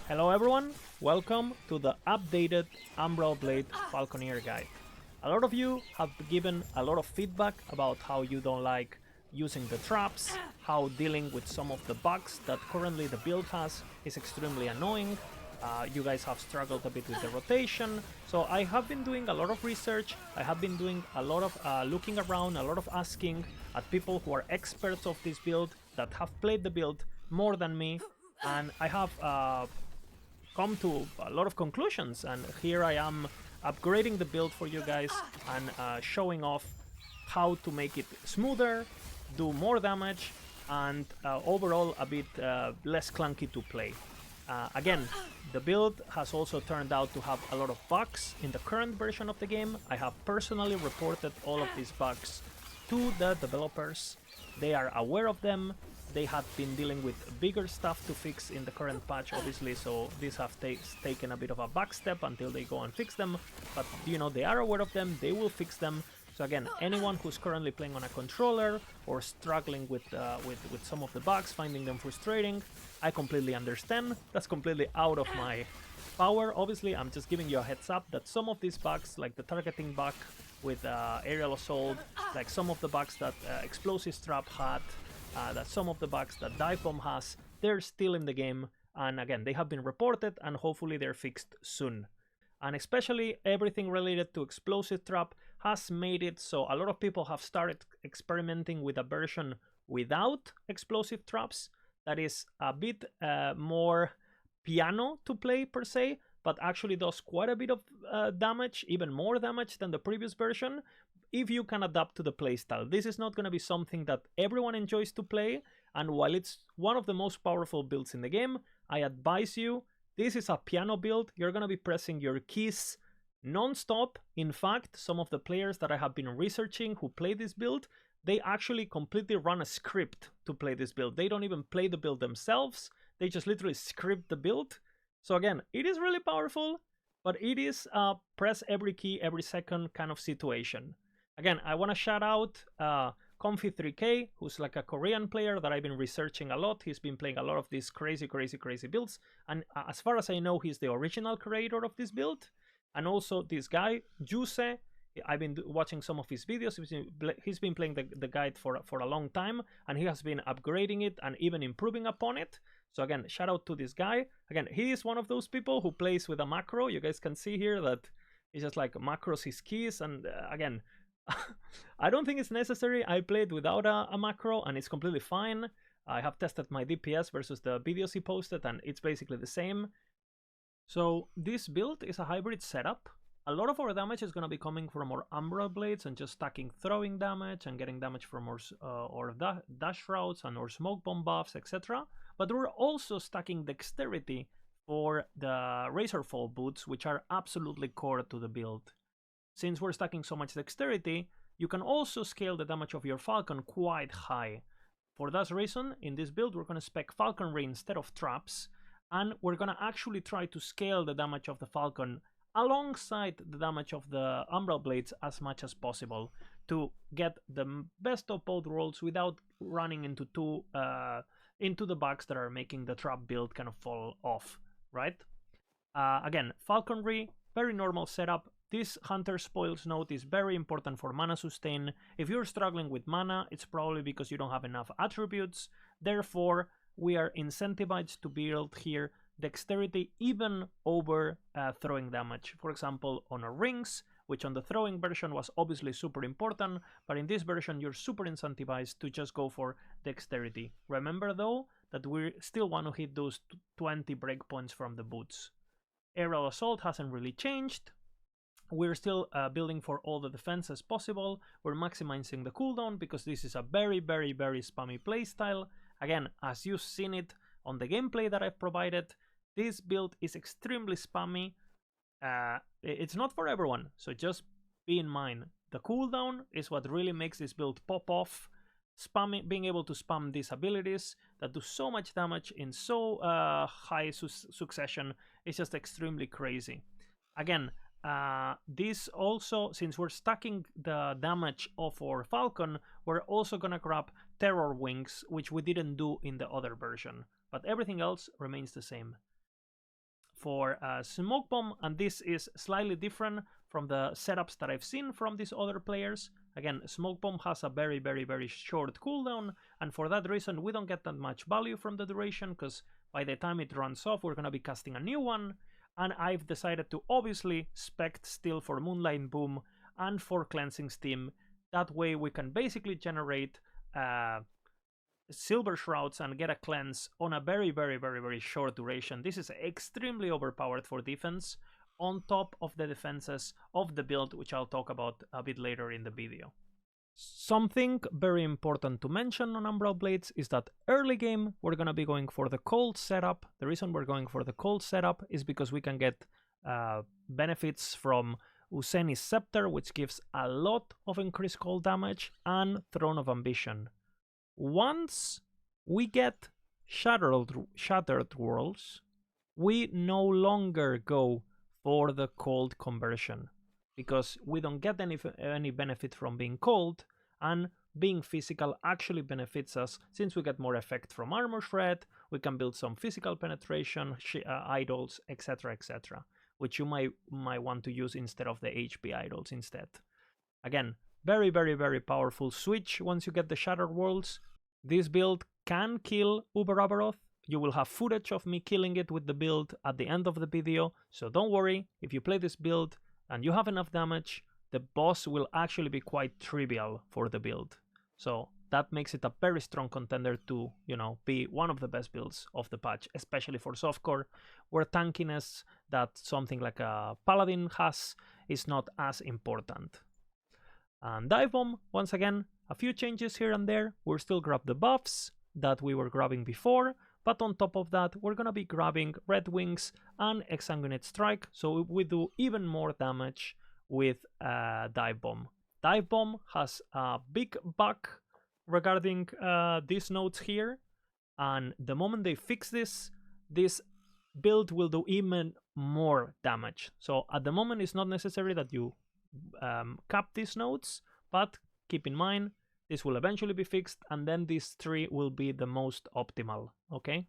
Hello everyone, welcome to the updated Umbral Blade Falconer guide. A lot of you have given a lot of feedback about how you don't like using the traps, how dealing with some of the bugs that currently the build has is extremely annoying. You guys have struggled a bit with the rotation, so I have been doing a lot of research, I have been doing a lot of looking around, a lot of asking at people who are experts of this build, that have played the build more than me, and I have come to a lot of conclusions, and here I am upgrading the build for you guys and showing off how to make it smoother, do more damage, and overall a bit less clunky to play. Again, the build has also turned out to have a lot of bugs in the current version of the game. I have personally reported all of these bugs to the developers. They are aware of them. They had been dealing with bigger stuff to fix in the current patch, obviously, so these have taken a bit of a backstep until they go and fix them. But, you know, they are aware of them, they will fix them. So again, anyone who's currently playing on a controller or struggling with some of the bugs, finding them frustrating, I completely understand. That's completely out of my power. Obviously, I'm just giving you a heads up that some of these bugs, like the targeting bug with aerial assault, like some of the bugs that explosive trap had, that some of the bugs that dive bomb has, they're still in the game, and again, they have been reported and hopefully they're fixed soon. And especially everything related to explosive trap has made it so a lot of people have started experimenting with a version without explosive traps that is a bit more piano to play per se, but actually does quite a bit of damage, even more damage than the previous version, if you can adapt to the playstyle. This is not going to be something that everyone enjoys to play, and while it's one of the most powerful builds in the game, I advise you, this is a piano build. You're going to be pressing your keys non-stop. In fact, some of the players that I have been researching who play this build, they actually completely run a script to play this build. They don't even play the build themselves, they just literally script the build. So again, it is really powerful, but it is a press every key every second kind of situation. Again, I want to shout out Comfy3K, who's like a Korean player that I've been researching a lot. He's been playing a lot of these crazy builds, and as far as I know, he's the original creator of this build. And also this guy, Juice, I've been watching some of his videos. He's been playing the guide for a long time, and he has been upgrading it and even improving upon it. So again, shout out to this guy. Again, he is one of those people who plays with a macro. You guys can see here that he just like macros his keys, and again, I don't think it's necessary. I played without a macro and it's completely fine. I have tested my DPS versus the videos he posted and it's basically the same. So this build is a hybrid setup. A lot of our damage is going to be coming from our Umbral blades and just stacking throwing damage and getting damage from our dash routes and our smoke bomb buffs, etc. But we're also stacking dexterity for the Razorfall boots, which are absolutely core to the build. Since we're stacking so much dexterity, you can also scale the damage of your Falcon quite high. For that reason, in this build, we're going to spec Falconry instead of traps, and we're going to actually try to scale the damage of the Falcon alongside the damage of the Umbral blades as much as possible to get the best of both worlds without running into the bugs that are making the trap build kind of fall off, right? Again, Falconry, very normal setup. This Hunter Spoils node is very important for mana sustain. If you're struggling with mana, it's probably because you don't have enough attributes. Therefore, we are incentivized to build here dexterity even over throwing damage. For example, on our rings, which on the throwing version was obviously super important, but in this version you're super incentivized to just go for dexterity. Remember though that we still want to hit those 20 breakpoints from the boots. Aerial Assault hasn't really changed. We're still building for all the defense as possible. We're maximizing the cooldown because this is a very spammy playstyle. Again, as you've seen it on the gameplay that I've provided, this build is extremely spammy. It's not for everyone, so just be in mind. The cooldown is what really makes this build pop off. Being able to spam these abilities that do so much damage in so high succession is just extremely crazy. Again, this also, since we're stacking the damage of our Falcon, we're also gonna grab Terror Wings, which we didn't do in the other version, but everything else remains the same. for Smoke Bomb, and this is slightly different from the setups that I've seen from these other players. Again, Smoke Bomb has a very, very, very short cooldown, and for that reason we don't get that much value from the duration, because by the time it runs off we're going to be casting a new one, and I've decided to obviously spec still for Moonlight Boom and for Cleansing Steam. That way we can basically generate Silver Shrouds and get a cleanse on a very, very, very, very short duration. This is extremely overpowered for defense, on top of the defenses of the build, which I'll talk about a bit later in the video. Something very important to mention on Umbral Blades is that early game we're going to be going for the cold setup. The reason we're going for the cold setup is because we can get benefits from Useni's Scepter, which gives a lot of increased cold damage, and Throne of Ambition. Once we get Shattered Worlds, we no longer go for the cold conversion, because we don't get any benefit from being cold, and being physical actually benefits us since we get more effect from Armor Shred. We can build some physical penetration, idols, etc, etc, which you might want to use instead of the HP idols instead. Again, very, very, very powerful switch once you get the Shattered Worlds. This build can kill Aberroth. You will have footage of me killing it with the build at the end of the video, so don't worry. If you play this build and you have enough damage, the boss will actually be quite trivial for the build. So that makes it a very strong contender to, you know, be one of the best builds of the patch, especially for softcore, where tankiness that something like a Paladin has is not as important. And Dive Bomb, once again, a few changes here and there. We'll still grab the buffs that we were grabbing before, but on top of that, we're gonna be grabbing Red Wings and Exsanguinate Strike, so we do even more damage with Dive Bomb. Dive Bomb has a big bug regarding these nodes here, and the moment they fix this build will do even more damage. So at the moment it's not necessary that you cap these nodes, but keep in mind this will eventually be fixed, and then these three will be the most optimal, okay?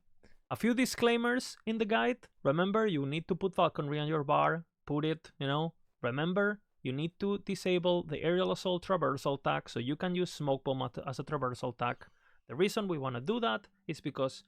A few disclaimers in the guide. Remember, you need to put Falconry on your bar, put it, you know. Remember, you need to disable the Aerial Assault Traversal tag, so you can use Smoke Bomb as a traversal tag. The reason we want to do that is because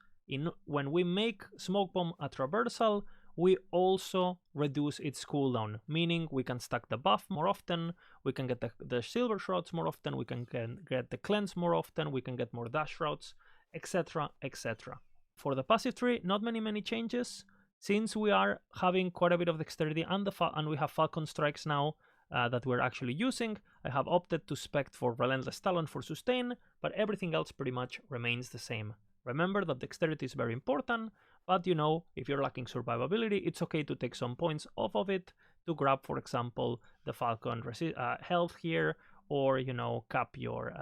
when we make Smoke Bomb a traversal, we also reduce its cooldown, meaning we can stack the buff more often, we can get the Silver Shrouds more often, we can get the Cleanse more often, we can get more Dash Shrouds, etc, etc. For the passive tree, not many changes, since we are having quite a bit of dexterity and we have Falcon Strikes now that we're actually using. I have opted to spec for Relentless Talon for sustain, but everything else pretty much remains the same. Remember that dexterity is very important, but you know, if you're lacking survivability, it's okay to take some points off of it to grab, for example, the Falcon health here, or, you know, cap your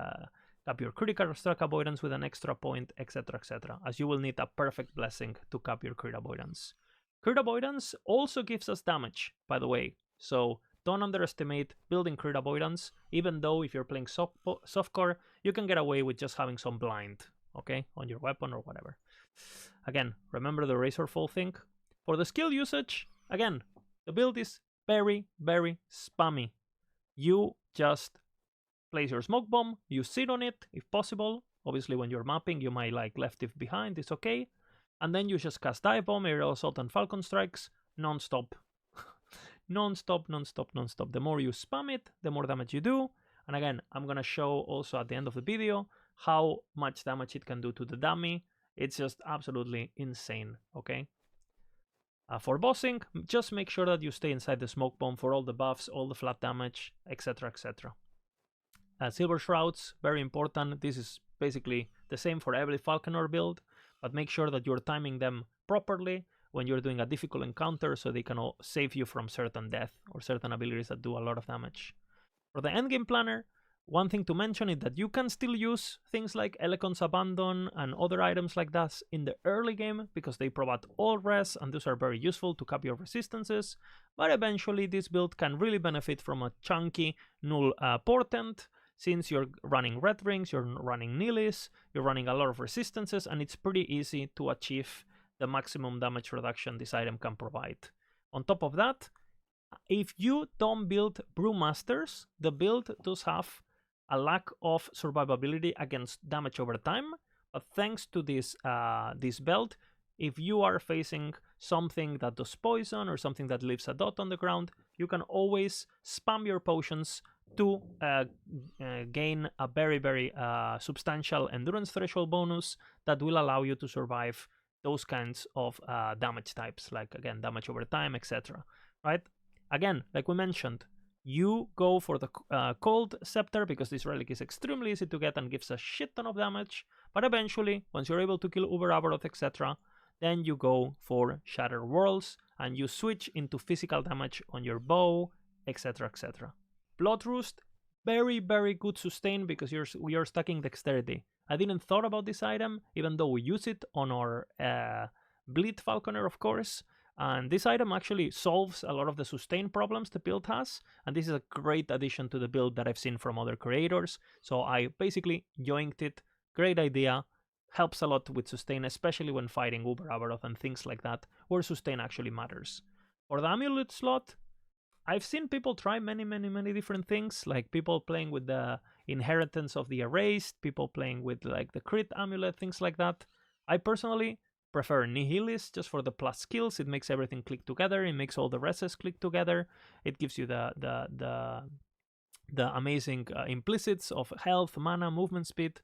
critical strike avoidance with an extra point, etc, etc, as you will need a perfect blessing to cap your crit avoidance. Crit avoidance also gives us damage, by the way, so don't underestimate building crit avoidance. Even though if you're playing softcore, you can get away with just having some blind, okay, on your weapon or whatever. Again, remember the Razorfall thing. For the skill usage, again, the build is very, very spammy. You just place your Smoke Bomb, you sit on it if possible. Obviously when you're mapping you might like left it behind, it's okay. And then you just cast Dive Bomb, Aerial Assault and Falcon Strikes non-stop. non-stop. The more you spam it, the more damage you do. And again, I'm gonna show also at the end of the video how much damage it can do to the dummy. It's just absolutely insane, okay? For bossing, just make sure that you stay inside the Smoke Bomb for all the buffs, all the flat damage, etc, etc. Silver Shrouds, very important. This is basically the same for every Falconer build, but make sure that you're timing them properly when you're doing a difficult encounter so they can all save you from certain death or certain abilities that do a lot of damage. For the endgame planner, one thing to mention is that you can still use things like Elecon's Abandon and other items like that in the early game because they provide all res and those are very useful to cap your resistances, but eventually this build can really benefit from a chunky null portent. Since you're running Red Rings, you're running Nihilists, you're running a lot of resistances, and it's pretty easy to achieve the maximum damage reduction this item can provide. On top of that, if you don't build Brewmasters, the build does have a lack of survivability against damage over time, but thanks to this belt, if you are facing something that does poison or something that leaves a dot on the ground, you can always spam your potions to gain a very substantial endurance threshold bonus that will allow you to survive those kinds of damage types, like again damage over time, etc. Right? Again, like we mentioned, you go for the Cold Scepter because this relic is extremely easy to get and gives a shit ton of damage, but eventually, once you're able to kill Aberroth, etc., then you go for Shattered Worlds and you switch into physical damage on your bow, etc, etc. Blood Roost, very good sustain because you're stacking dexterity. I didn't thought about this item, even though we use it on our Bleed Falconer, of course. And this item actually solves a lot of the sustain problems the build has, and this is a great addition to the build that I've seen from other creators. So I basically yoinked it. Great idea. Helps a lot with sustain, especially when fighting Aberroth and things like that, where sustain actually matters. For the amulet slot, I've seen people try many different things, like people playing with the Inheritance of the Erased, people playing with like the crit amulet, things like that. I personally prefer Nihilist just for the plus skills. It makes everything click together. It makes all the reses click together. It gives you the amazing implicits of health, mana, movement speed.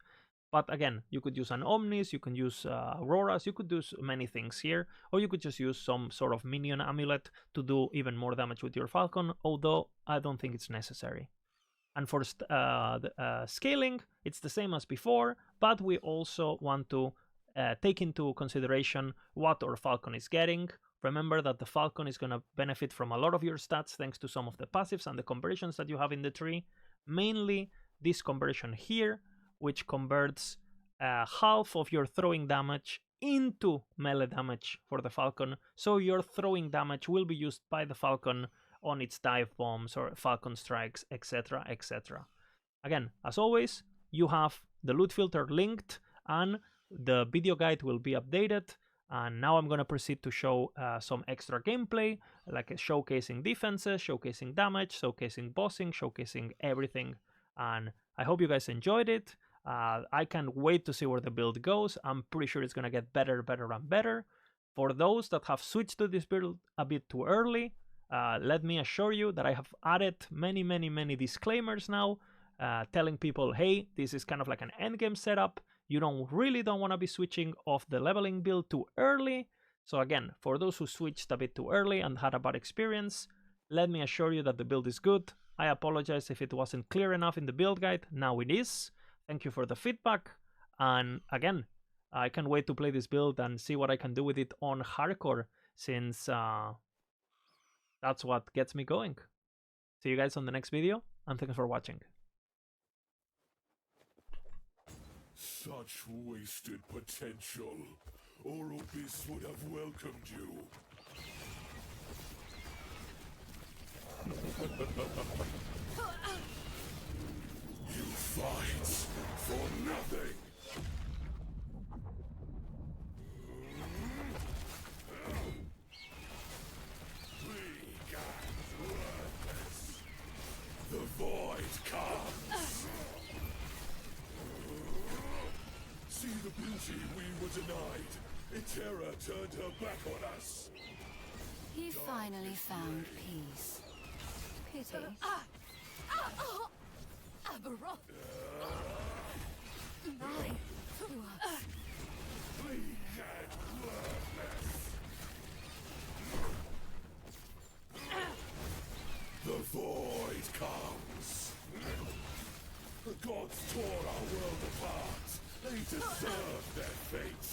But again, you could use an Omnis, you can use Auroras, you could do many things here, or you could just use some sort of minion amulet to do even more damage with your Falcon, although I don't think it's necessary. And for scaling, it's the same as before, but we also want to take into consideration what our Falcon is getting. Remember that the Falcon is going to benefit from a lot of your stats thanks to some of the passives and the conversions that you have in the tree. Mainly this conversion here, which converts half of your throwing damage into melee damage for the Falcon. So your throwing damage will be used by the Falcon on its dive bombs or Falcon strikes, etc, etc. Again, as always, you have the loot filter linked and the video guide will be updated. And now I'm going to proceed to show some extra gameplay, like showcasing defenses, showcasing damage, showcasing bossing, showcasing everything. And I hope you guys enjoyed it. I can't wait to see where the build goes. I'm pretty sure it's going to get better and better. For those that have switched to this build a bit too early, let me assure you that I have added many disclaimers now, telling people, hey, this is kind of like an endgame setup. You don't want to be switching off the leveling build too early. So again, for those who switched a bit too early and had a bad experience, let me assure you that the build is good. I apologize if it wasn't clear enough in the build guide. Now it is. Thank you for the feedback. And again, I can't wait to play this build and see what I can do with it on hardcore, since that's what gets me going. See you guys on the next video, and thanks for watching. Such wasted potential. Oropis would have welcomed you. You fight for nothing. Weak and worthless. The void comes. See the beauty we were denied. Terror turned her back on us. He finally found peace. Pity. Aberroth! Lie to us. Weak and worthless. The void comes. The gods tore our world apart. They deserve their fate.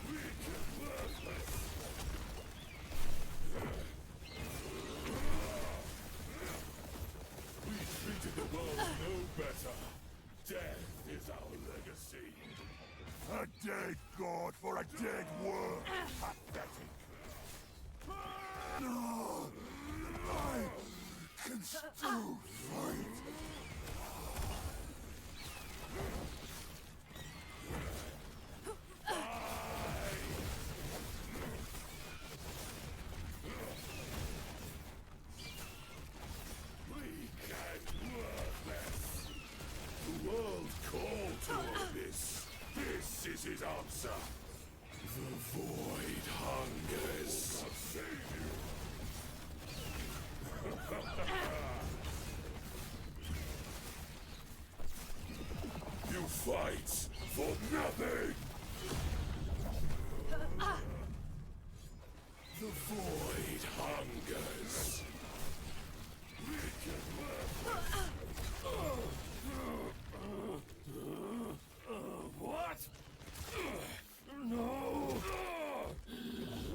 Weak and worthless. We treated the world no better. Death is our legacy. A dead god for a dead world. Pathetic. No, I can still fight. This is answer. The void hungers. I'll save you. You fight for nothing. The void hungers. What? No!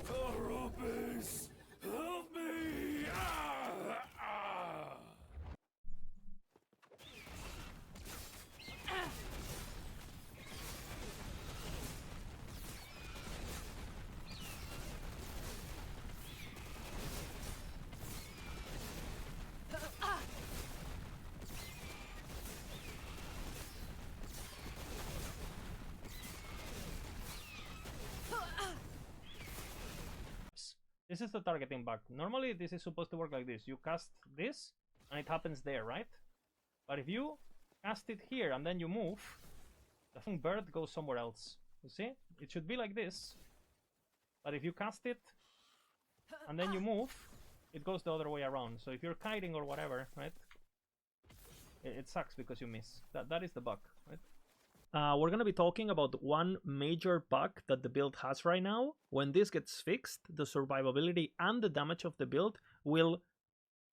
Arubis! Help me! This is the targeting bug. Normally this is supposed to work like this. You cast this and it happens there, right? But if you cast it here and then you move, the thing bird goes somewhere else. You see? It should be like this. But if you cast it and then you move, it goes the other way around. So if you're kiting or whatever, right? It sucks because you miss. That is the bug, right? We're going to be talking about one major bug that the build has right now. When this gets fixed, the survivability and the damage of the build will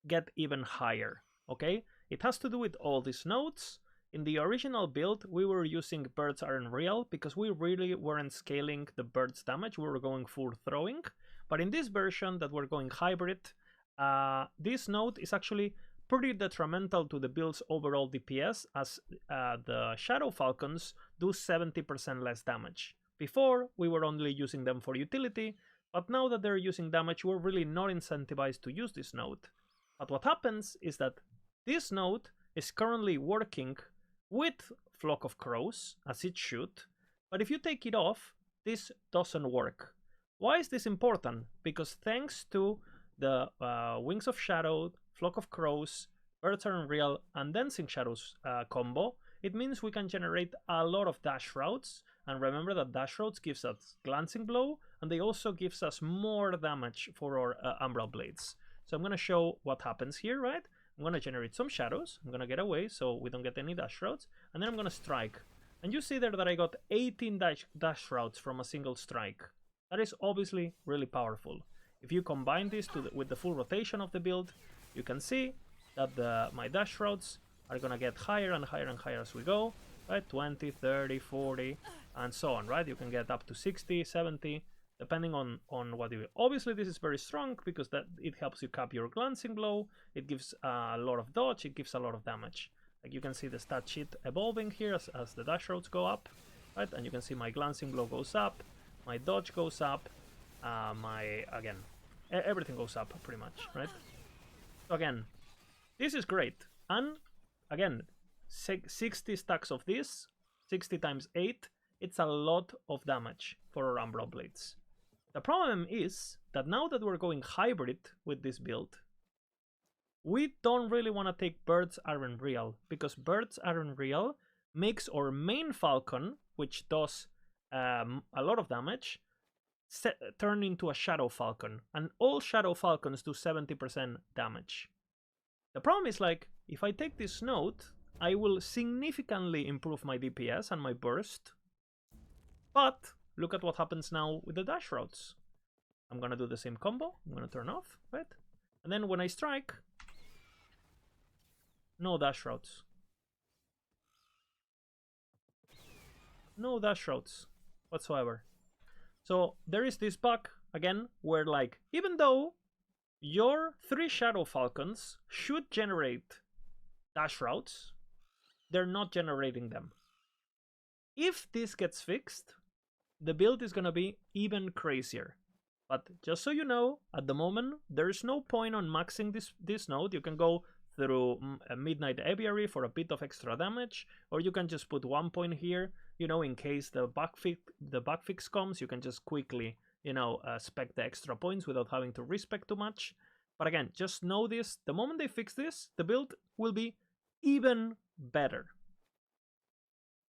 get even higher, okay? It has to do with all these nodes. In the original build, we were using birds are unreal because we really weren't scaling the birds damage. We were going full throwing. But in this version that we're going hybrid, this node is actually pretty detrimental to the build's overall DPS, as the Shadow Falcons do 70% less damage. Before, we were only using them for utility, but now that they're using damage, we're really not incentivized to use this node. But what happens is that this node is currently working with Flock of Crows, as it should, but if you take it off, this doesn't work. Why is this important? Because thanks to the Wings of Shadow, Flock of Crows, Birds Are Unreal, and Dancing Shadows combo, it means we can generate a lot of dash routes. And remember that dash routes gives us Glancing Blow, and they also gives us more damage for our Umbral Blades. So I'm going to show what happens here, right? I'm going to generate some shadows. I'm going to get away so we don't get any dash routes. And then I'm going to strike. And you see there that I got 18 dash routes from a single strike. That is obviously really powerful. If you combine this with the full rotation of the build, you can see that my dash routes are going to get higher and higher and higher as we go, right? 20, 30, 40, and so on, right? You can get up to 60, 70, depending on what you do. Obviously, this is very strong because it helps you cap your Glancing Blow. It gives a lot of dodge. It gives a lot of damage. Like you can see the stat sheet evolving here as the dash routes go up, right? And you can see my Glancing Blow goes up, my dodge goes up, everything goes up pretty much, right? So again, this is great. And again, 60 stacks of this, 60 times 8, it's a lot of damage for our Umbral Blades. The problem is that now that we're going hybrid with this build, we don't really want to take Birds Are Unreal, because Birds Are Unreal makes our main Falcon, which does a lot of damage, turn into a Shadow Falcon, and all Shadow Falcons do 70% damage. The problem is, like, if I take this node, I will significantly improve my DPS and my burst, but look at what happens now with the dash routes. I'm gonna do the same combo, I'm gonna turn off, right? And then when I strike, no dash routes. No dash routes whatsoever. So there is this bug, again, where, like, even though your 3 Shadow Falcons should generate dash routes, they're not generating them. If this gets fixed, the build is gonna be even crazier. But just so you know, at the moment, there's no point on maxing this node. You can go through a Midnight Aviary for a bit of extra damage, or you can just put 1 point here, you know, in case the bug fix comes, you can just quickly, you know, spec the extra points without having to respec too much. But again, just know this, the moment they fix this, the build will be even better.